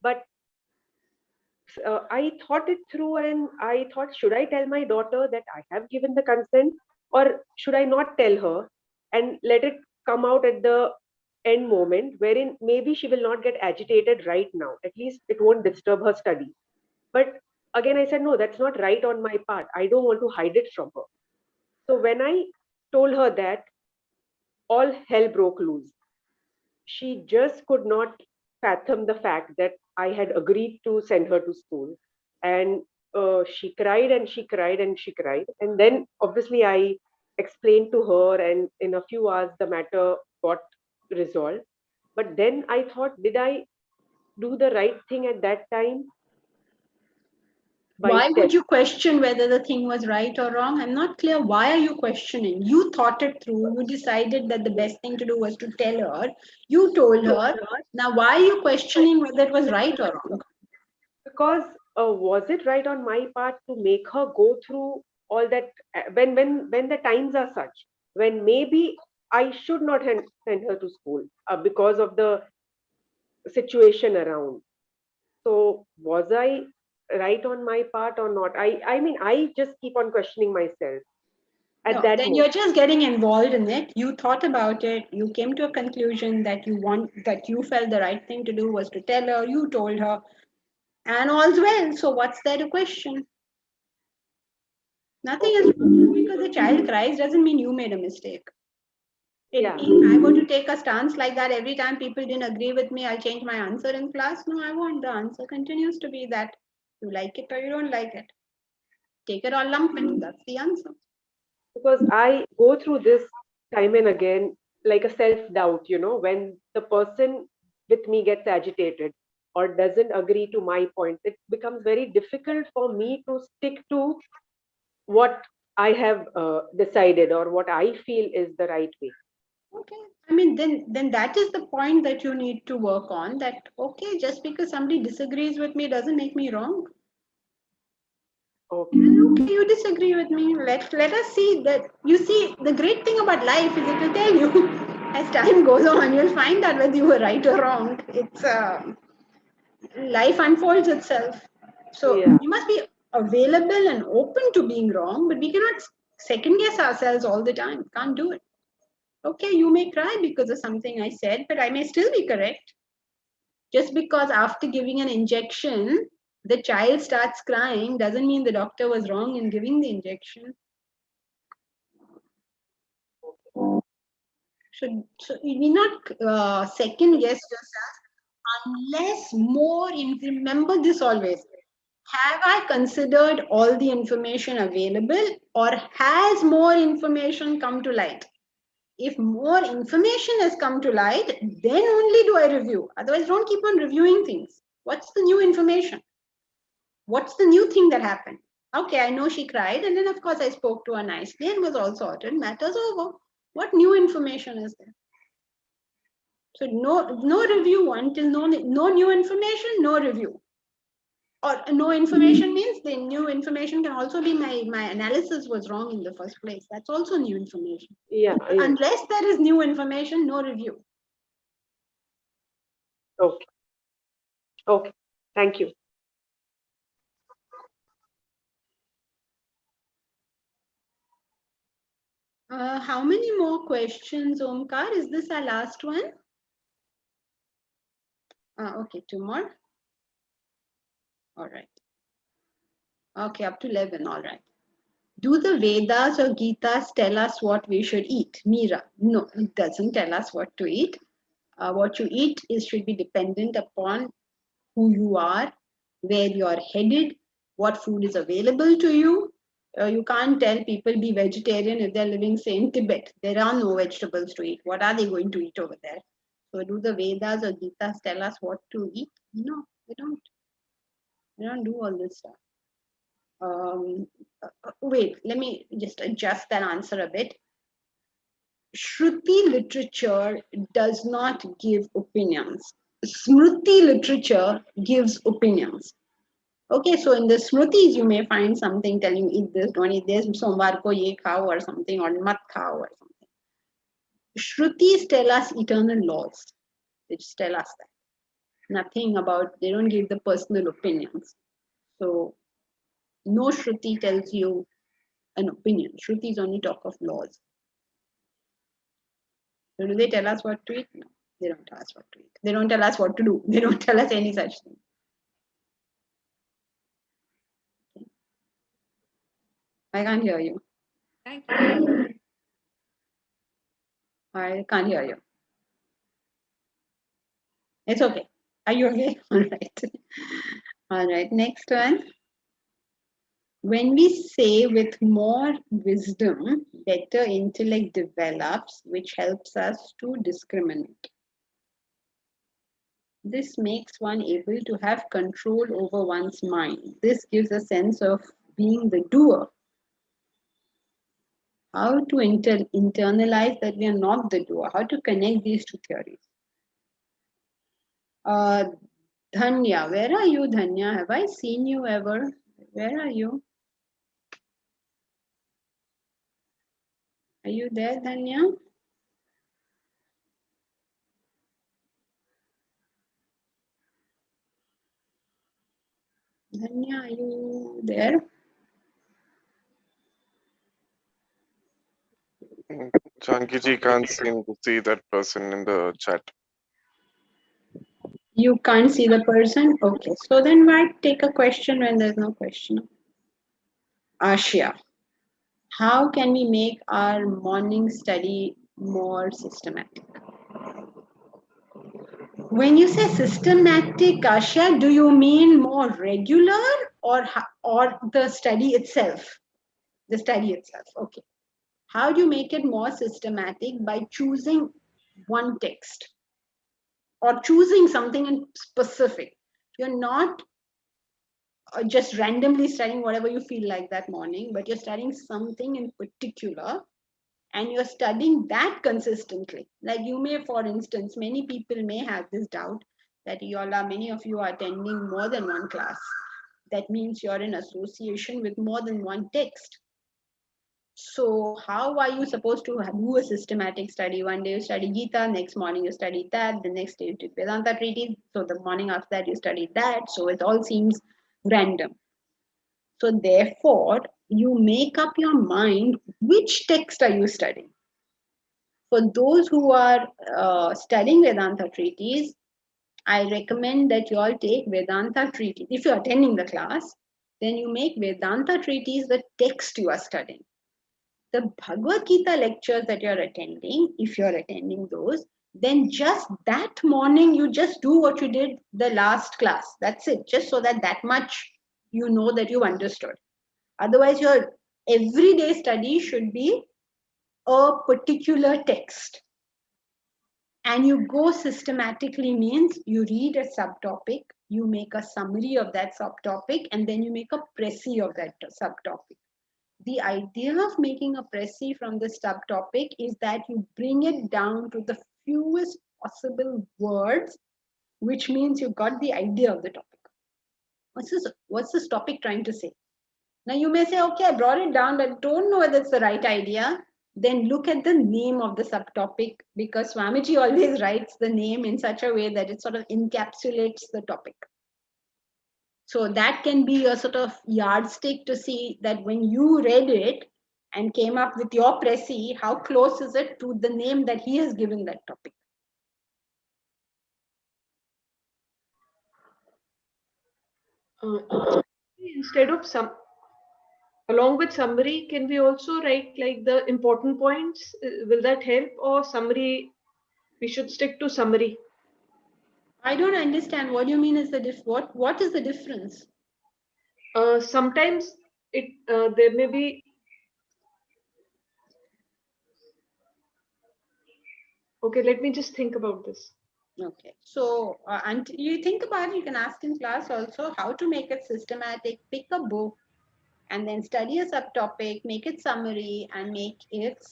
But I thought it through and I thought, should I tell my daughter that I have given the consent or should I not tell her and let it come out at the end moment wherein maybe she will not get agitated right now. At least it won't disturb her study. But again, I said, no, that's not right on my part. I don't want to hide it from her. So when I told her that, all hell broke loose. She just could not fathom the fact that I had agreed to send her to school. And she cried and she cried and she cried. And then obviously I explained to her, and in a few hours, the matter got resolved. But then I thought, did I do the right thing at that time? Why would you question whether the thing was right or wrong? I'm not clear. Why are you questioning? You thought it through. You decided that the best thing to do was to tell her. You told her. Now, why are you questioning whether it was right or wrong? Because was it right on my part to make her go through all that when the times are such, when maybe I should not send her to school because of the situation around? So was I right on my part or not? I mean, I just keep on questioning myself at that then moment. you're just getting involved in it. You thought about it. You came to a conclusion that you felt the right thing to do was to tell her. You told her, and all's well. So what's there to question? Nothing is wrong. Because the child cries doesn't mean you made a mistake. Yeah. If I were to take a stance like that every time people didn't agree with me, I'll change my answer in class. No, I want the answer continues to be that you like it or you don't like it. Take it or lump it. That's the answer. Because I go through this time and again, like a self-doubt, when the person with me gets agitated or doesn't agree to my point, it becomes very difficult for me to stick to what I have decided or what I feel is the right way. Okay. I mean, then that is the point that you need to work on. That okay, just because somebody disagrees with me doesn't make me wrong. Okay. Okay, you disagree with me. Let us see that. You see, the great thing about life is it will tell you as time goes on. You'll find out whether you were right or wrong. It's life unfolds itself. So Yeah. we must be available and open to being wrong, but we cannot second guess ourselves all the time. Can't do it. Okay, you may cry because of something I said, but I may still be correct. Just because after giving an injection, the child starts crying doesn't mean the doctor was wrong in giving the injection. So you need not second guess yourself unless remember this always. Have I considered all the information available or has more information come to light? If more information has come to light, then only do I review. Otherwise, don't keep on reviewing things. What's the new information? What's the new thing that happened? Okay, I know she cried, and then of course I spoke to her nicely and was all sorted. Matters over. What new information is there? So no review until no new information, no review. Or no information means the new information can also be my analysis was wrong in the first place. That's also new information. Yeah. Unless there is new information, no review. Okay. Okay. Thank you. How many more questions, Omkar? Is this our last one? Okay, 2 more. All right. Okay, up to 11. All right. Do the Vedas or Gitas tell us what we should eat? Mira. No, it doesn't tell us what to eat. What you eat should be dependent upon who you are, where you're headed, what food is available to you. You can't tell people be vegetarian if they're living, say, in Tibet. There are no vegetables to eat. What are they going to eat over there? So do the Vedas or Gitas tell us what to eat? No, they don't. They don't do all this stuff. Wait, let me just adjust that answer a bit. Shruti literature does not give opinions. Smriti literature gives opinions. Okay, so in the Smritis, you may find something telling you eat this, don't eat this, somvar ko ye khao or something, or mat khao or something. Shrutis tell us eternal laws. They just tell us that. Nothing about, they don't give the personal opinions. So no Shruti tells you an opinion. Shrutis only talk of laws. So do they tell us what to eat? No, they don't tell us what to eat. They don't tell us what to do. They don't tell us any such thing. Okay. I can't hear you. Thank you. I can't hear you. It's okay. Are you okay? All right. All right. Next one. When we say with more wisdom, better intellect develops, which helps us to discriminate. This makes one able to have control over one's mind. This gives a sense of being the doer. How to internalize that we are not the doer? How to connect these two theories? Dhanya, where are you, Dhanya? Have I seen you ever? Where are you? Are you there, Dhanya? Dhanya, are you there? Jankiji can't seem to see that person in the chat. You can't see the person? Okay, so then why take a question when there's no question? Ashia. How can we make our morning study more systematic? When you say systematic, Asha, do you mean more regular or the study itself? The study itself. Okay. How do you make it more systematic? By choosing one text or choosing something in specific. You're not just randomly studying whatever you feel like that morning, but you're studying something in particular and you're studying that consistently. Like you may, for instance, many people may have this doubt that many of you are attending more than one class. That means you're in association with more than one text. So how are you supposed to do a systematic study? One day you study Gita, next morning you study that, the next day you did Vedanta treatise, so the morning after that you study that. So it all seems random. So therefore, you make up your mind which text are you studying. For those who are studying Vedanta treatise, I recommend that you all take Vedanta treatise. If you're attending the class, then you make Vedanta treatise the text you are studying. The Bhagavad Gita lectures that you're attending, if you're attending those, then just that morning you just do what you did the last class. That's it, just so that much you know that you understood. Otherwise, your everyday study should be a particular text. And you go systematically means you read a subtopic, you make a summary of that subtopic, and then you make a précis of that subtopic. The idea of making a précis from the subtopic is that you bring it down to the fewest possible words, which means you got the idea of the topic. What's this topic trying to say? Now you may say, okay, I brought it down, but don't know whether it's the right idea. Then look at the name of the subtopic, because Swamiji always writes the name in such a way that it sort of encapsulates the topic. So that can be a sort of yardstick to see that when you read it and came up with your précis, how close is it to the name that he has given that topic. Instead of along with summary, can we also write like the important points? Will that help, or summary? We should stick to summary. I don't understand. What do you mean is what is the difference? Sometimes there may be. Okay, let me just think about this. Okay, so until you think about it, you can ask in class also how to make it systematic. Pick a book and then study a subtopic, make it summary, and make it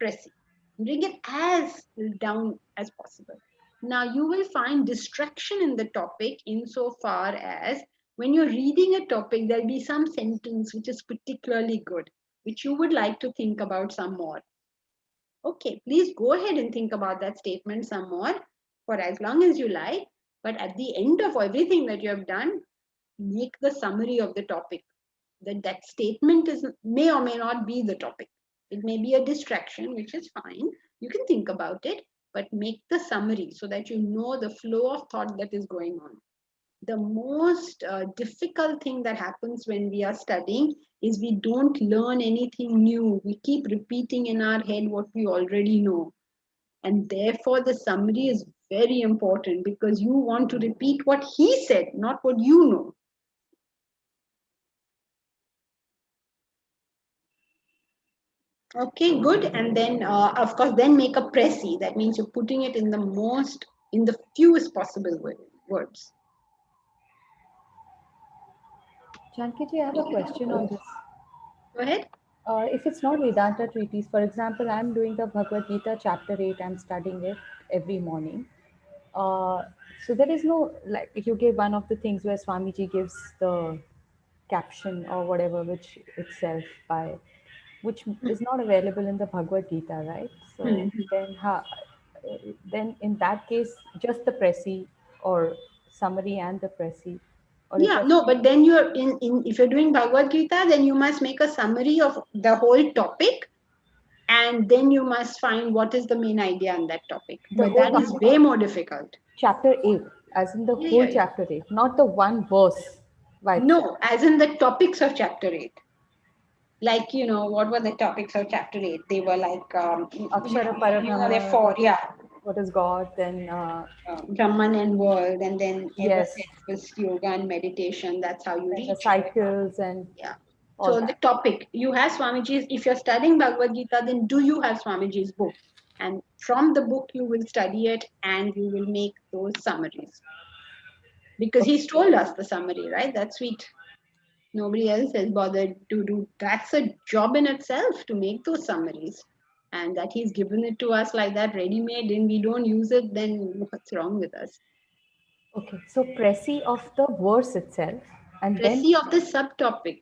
précis. Bring it as down as possible. Now you will find distraction in the topic insofar as when you're reading a topic, there'll be some sentence which is particularly good, which you would like to think about some more. Okay, please go ahead and think about that statement some more for as long as you like. But at the end of everything that you have done, make the summary of the topic. That statement may or may not be the topic. It may be a distraction, which is fine. You can think about it, but make the summary so that you know the flow of thought that is going on. The most difficult thing that happens when we are studying is we don't learn anything new. We keep repeating in our head what we already know. And therefore, the summary is very important because you want to repeat what he said, not what you know. Okay, good. And then, of course, then make a précis. That means you're putting it in the fewest possible words. Jankiji, I have a question on this. Go ahead. If it's not Vedanta treatise, for example, I'm doing the Bhagavad Gita chapter 8, I'm studying it every morning. So there is no, like, you gave one of the things where Swamiji gives the caption or whatever, which itself which is not available in the Bhagavad Gita, right? So then in that case, just the précis or summary and the précis. Yeah, no, but then you're if you're doing Bhagavad Gita, then you must make a summary of the whole topic, and then you must find what is the main idea on that topic. But that is way more difficult. Chapter 8, as in the whole chapter 8, not the one verse. No, as in the topics of chapter 8. Like, what were the topics of chapter 8? They were like, Akshara there Parabrahma, four, yeah. what is God, then Brahman and world, and then ever yes, was yoga and meditation. That's how you then the reach. cycles and Yeah. all So that. the topic, you have Swamiji's, if you're studying Bhagavad Gita, then do you have Swamiji's book? And from the book, you will study it and you will make those summaries. Because he's told us the summary, right? That's sweet. Nobody else has bothered to do. That's a job in itself to make those summaries. And that he's given it to us like that, ready-made, and we don't use it, then what's wrong with us? Okay, so Presi of the verse itself, and then Presi of the subtopic,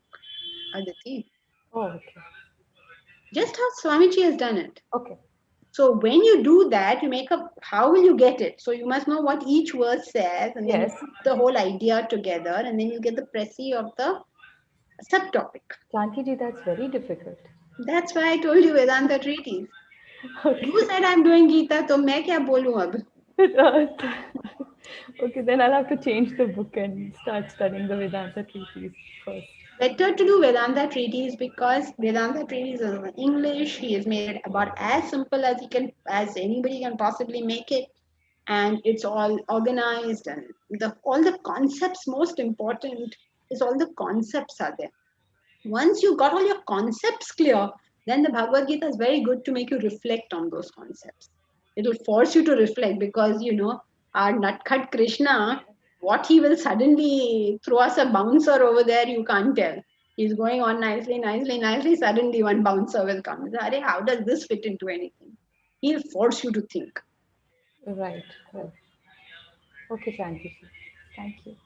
Aditi. oh, okay, Just how Swamiji has done it. okay, So when you do that, you make up, how will you get it? So you must know what each verse says, and then yes, you put the whole idea together, and then you get the Presi of the subtopic. Janki ji, that's very difficult. That's why I told you Vedanta treatise. Okay. You said I'm doing Gita, so मैं क्या बोलूं अब? Okay, then I'll have to change the book and start studying the Vedanta treatise first. Better to do Vedanta treatise because Vedanta treatise is in English. He has made it about as simple as as anybody can possibly make it, and it's all organized, and all the concepts. Most important is all the concepts are there. Once you got all your concepts clear, then the Bhagavad Gita is very good to make you reflect on those concepts. It will force you to reflect because, our Nutcut Krishna, what he will suddenly throw us a bouncer over there, you can't tell. He's going on nicely, nicely, nicely. Suddenly one bouncer will come. Arey, how does this fit into anything? He'll force you to think. Right, right. Okay, Janki ji. Thank you.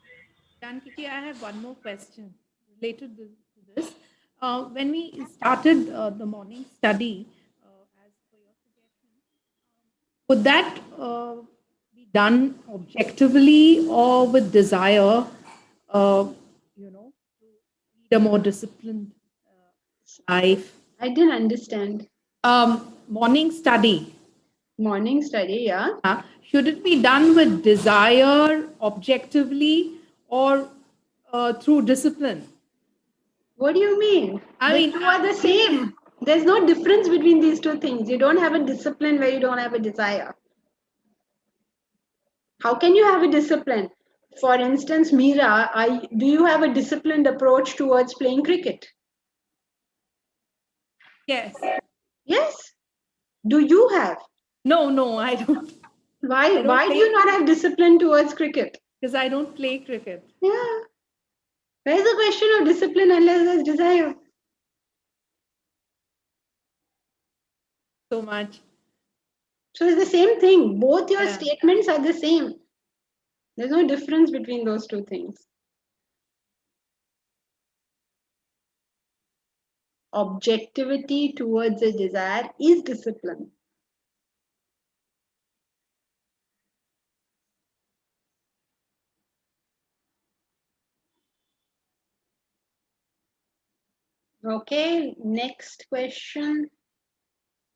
Janki ji, I have one more question related to this. When we started the morning study, as per your suggestion, would that be done objectively or with desire, to lead a more disciplined life? I didn't understand. Morning study. Morning study, yeah. Should it be done with desire objectively or through discipline? What do you mean? The two are the same. There's no difference between these two things. You don't have a discipline where you don't have a desire. How can you have a discipline? For instance, Mira, do you have a disciplined approach towards playing cricket? Yes. Yes. Do you have? No, I don't. Why do you not have discipline towards cricket? Because I don't play cricket. Yeah. Where's the question of discipline unless there's desire? So much. So it's the same thing. Both your statements are the same. There's no difference between those two things. Objectivity towards a desire is discipline. Okay, next question.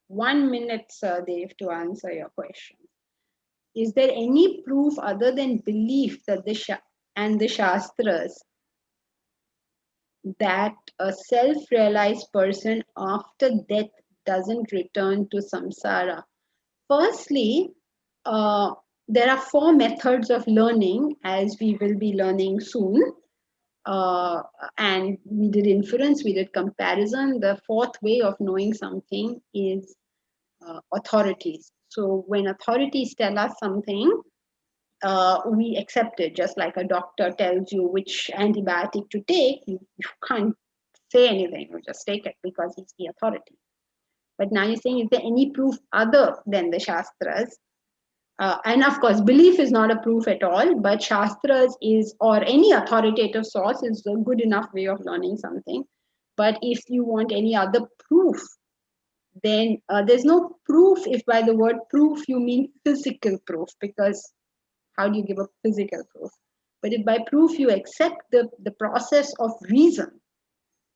1 minute, Sir Dev, to answer your question. Is there any proof other than belief that the Shastras that a self-realized person after death doesn't return to samsara? Firstly, there are 4 methods of learning, as we will be learning soon. And we did inference, we did comparison. The 4th way of knowing something is authorities. So when authorities tell us something, we accept it. Just like a doctor tells you which antibiotic to take, you can't say anything, you just take it because he's the authority. But now you're saying, is there any proof other than the Shastras? And of course, belief is not a proof at all, but Shastras is, or any authoritative source is a good enough way of learning something. But if you want any other proof, then there's no proof if by the word proof you mean physical proof, because how do you give a physical proof? But if by proof you accept the process of reason,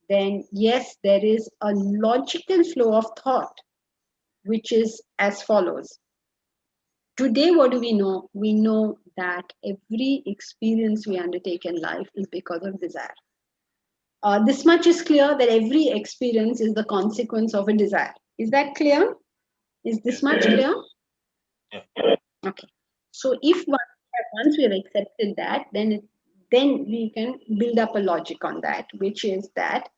then yes, there is a logical flow of thought, which is as follows. Today, what do we know? We know that every experience we undertake in life is because of desire. This much is clear, that every experience is the consequence of a desire. Is that clear? Is this much clear? Yeah. Okay. So if once we have accepted that, then we can build up a logic on that, which is that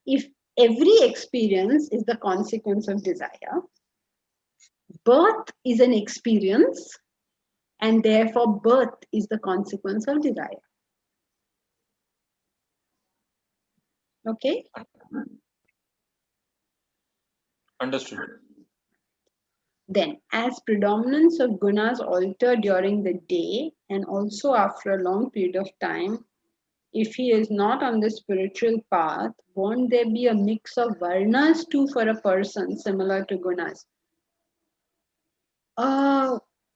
if every experience is the consequence of desire, birth is an experience, and therefore birth is the consequence of desire. Okay? Understood. Then, as predominance of gunas alter during the day and also after a long period of time, if he is not on the spiritual path, won't there be a mix of varnas too for a person similar to gunas?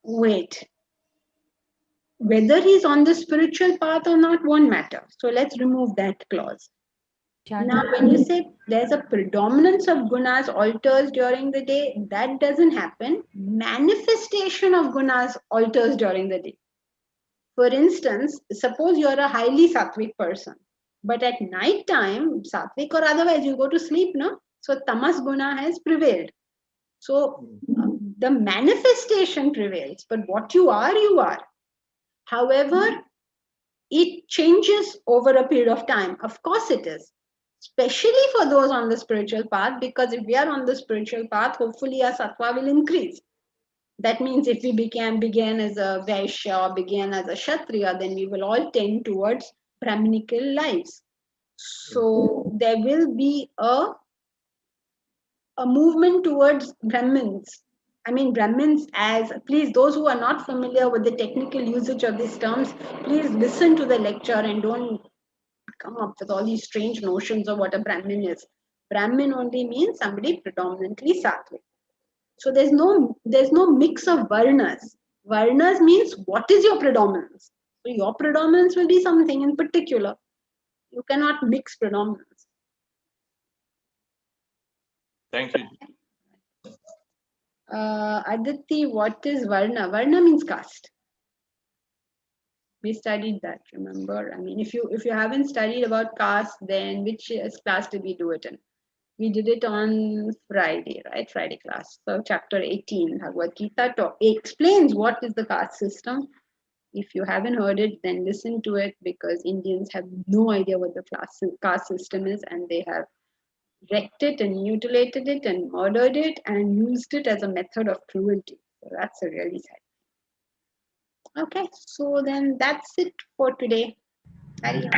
Wait. Whether he's on the spiritual path or not won't matter. So let's remove that clause. Now, when you say there's a predominance of gunas alters during the day, that doesn't happen. Manifestation of gunas alters during the day. For instance, suppose you're a highly sattvic person, but at night time, sattvic or otherwise, you go to sleep, no? So tamas guna has prevailed. So the manifestation prevails, but what you are, you are. However, it changes over a period of time. Of course it is. Especially for those on the spiritual path, because if we are on the spiritual path, hopefully our sattva will increase. That means if we began as a Vaishya or began as a Kshatriya, then we will all tend towards Brahminical lives. So there will be a movement towards Brahmins. I mean, Brahmins as, please, those who are not familiar with the technical usage of these terms, please listen to the lecture and don't come up with all these strange notions of what a Brahmin is. Brahmin only means somebody predominantly sattvic. So there's no mix of varnas. Varnas means what is your predominance. So your predominance will be something in particular. You cannot mix predominance. Thank you. Aditi, what is varna? Varna means caste. We studied that, remember? I mean, if you haven't studied about caste, then which class did we do it in? We did it on Friday, right? Friday class. So chapter 18, Bhagavad Gita explains what is the caste system. If you haven't heard it, then listen to it, because Indians have no idea what the caste system is, and they have wrecked it and mutilated it and murdered it and used it as a method of cruelty. So that's a really sad. Okay, so then that's it for today. Hari